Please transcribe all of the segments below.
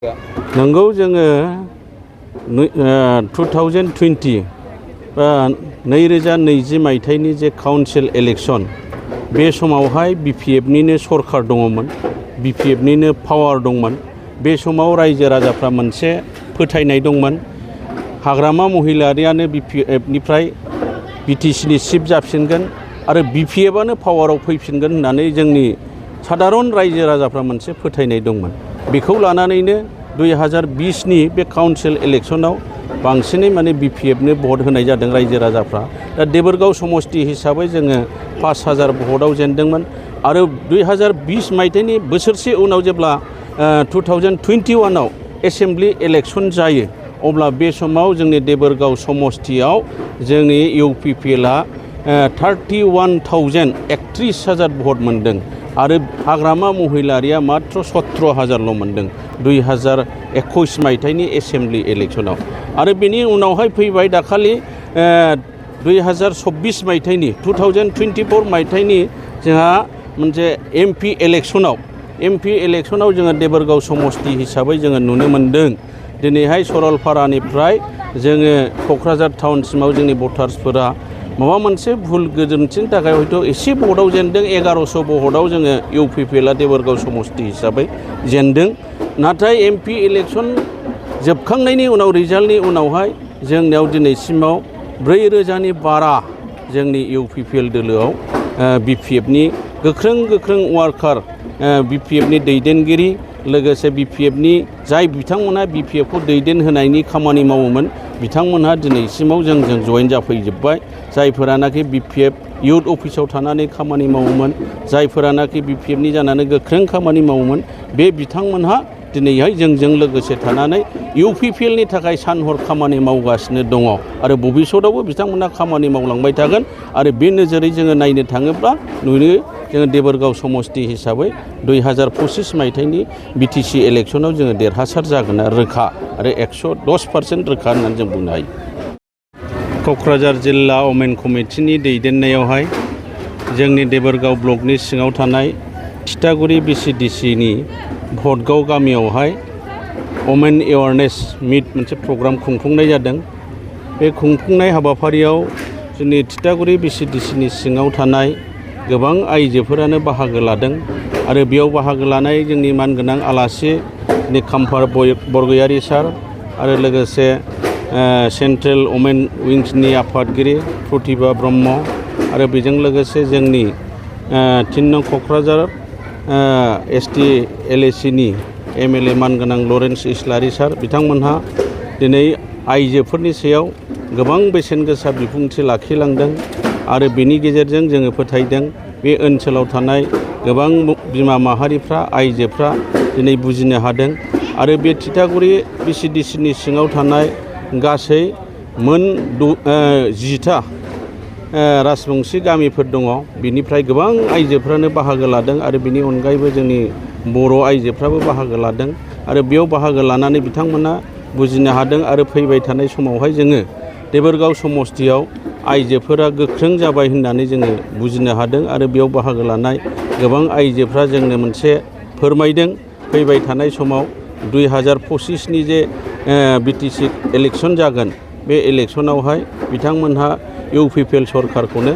नंगौ जोङो 2020 बा 2020 मायथाइनि जे काउन्सिल इलेक्शन बे समावहाय BPFनिनो सरकार दङमोन, BPFनिनो पावार दंमोन। बे समाव रायजो राजाफ्रा मोनसे फोथायनाय दंमोन, हाग्रामा महिलारियानो BPFनिफ्राय BTCनि चिफ जाफिनगोन आरो BPFआनो पावाराव फैफिनगोन होननानै जोंनि साधारन रायजो राजाफ्रा मोनसे फोथायनाय दंमोन। बेखौ लानानैनो 2020नि बे काउन्सिल इलेक्शनाव बांसिनै माने BPFनो भट होनाय जादों रायजो राजाफ्रा। दा देबोरगाव समस्ति हिसाबै जोङो 5000 भटआव जेनदोंमोन आरो 2020 मायथाइनि बोसोरसे उनाव जेब्ला 2021आव एसेम्बलि इलेक्शन जायो अब्ला बे समाव जोंनि देबोरगाव समस्तियाव जोंनि UPPLआ 31,031,000 भट मोनदों आरो हाग्रामा महिलारिया मात्र 17,000ल' मोनदों 2021 मायथाइनि एसेम्बलि इलेक्शनाव। आरो बेनि उनावहाय फैबाय दाखालि 2024 मायथाइनि 2024 मायथाइनि जोंहा मोनसे MP इलेक्शनाव जोङो देबोरगाव समस्ति हिसाबै जोङो नुनो मोनदों दिनैहाय सरलपारानिफ्राय जोङो क'क्राझार टाउनसिमाव जोंनि भटार्सफोरा माबा मोनसे भुल गोरोन्थिनि थाखाय हयथ' एसे भटआव जेनदों, 1100 भटआव जोङो UPPLआ देबोरगाव समस्ति हिसाबै जेनदों। नाथाय MP इलेक्शन जोबखांनायनि उनाव रिजाल्टनि उनावहाय जोंनियाव दिनैसिमाव 4000नि बारा जोंनि UPPL दोलोआव BPFनि गोख्रों वार्कार, BPFनि दैदेनगिरि लोगोसे BPFनि जाय बिथांमोनहा BPFखौ दैदेनहोनायनि खामानि मावोमोन बिथांमोनहा दिनैसिमाव जोंजों जयेन जाफैजोब्बाय। जायफोरानाखि BPF इउथ अफिसाव थानानै खामानि मावोमोन, जायफोरानाखि BPFनि जानानै गोख्रों खामानि मावोमोन, बे बिथांमोनहा दिनैहाय जोंजों लोगोसे थानानै UPPLनि थाखाय सानहर खामानि मावगासिनो दङ आरो भबिष्यतआवबो बिथांमोनहा खामानि मावलांबाय थागोन। आरो बे नोजोरै जोङो नायनो थाङोब्ला नुयो जोङो देबोरगाव समस्ति हिसाबै 2025 मायथाइनि BTC इलेक्शनाव जोङो देरहासार जागोन रोखा आरो 110% रोखा होननानै जों बुंनो हायो। क'क्राझार जिल्ला वमेन कमिटिनि दैदेननायावहाय जोंनि देबोरगाव ब्लकनि सिङाव थानाय थिथागुरि BCDCनि भटगाव गामियावहाय वमेन एवारनेस मिट मोनसे प्रग्राम खुंफुंनाय जादों। बे खुंफुंनाय हाबाफारियाव जोंनि थिथागुरि BCDCनि सिङाव थानाय गोबां आइजोफोरानो बाहागो लादों आरो बेयाव बाहागो लानाय जोंनि मानगोनां आलासि खाम्फार बरगयारि सार आरो लोगोसे सेन्ट्रेल वमेन विंसनि आफादगिरि प्रतिभा ब्रह्म आरो बेजों लोगोसे जोंनि 3 नं क'क्राझार ST LACनि MLA मानगोनां लरेन्स इस्लारि सार बिथांमोनहा दिनै आइजोफोरनि सायाव गोबां बेसेन गोसा बिबुंथि लाखिलांदों आरो बेनि गेजेरजों जोङो फोथायदों बे ओनसोलाव थानाय गोबां बिमा माहारिफ्रा आइजोफ्रा दिनै बुजिनो हादों आरो बे थिथागुरि BCDCनि सिङाव थानाय गासै मोन 10टा राजबंशी गामिफोर दङ। बिनिफ्राय गोबां आइजोफ्रानो बाहागो लादों आरो बिनि अनगायैबो जोंनि बर' आइजोफ्राबो बाहागो लादों आरो बेयाव बाहागो लानानै बिथांमोना बुजिनो हादों आरो फैबाय थानाय समावहाय जोङो देबोरगाव समस्तियाव आइजोफोरा गोख्रों जाबाय होननानै जोङो बुजिनो हादों आरो बेयाव बाहागो लानाय गोबां आइजोफ्रा जोंनो मोनसे फोरमायदों फैबाय थानाय समाव 2025नि जे BTC इलेक्शन जागोन बे इलेक्शनावहाय बिथांमोनहा UPPL सरकारखौनो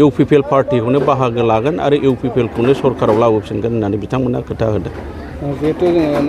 UPPL पार्टिखौनो बाहागो लागोन आरो UPPLखौनो सरकाराव लाबोफिनगोन होननानै बिथांमोनहा खोथा होदों।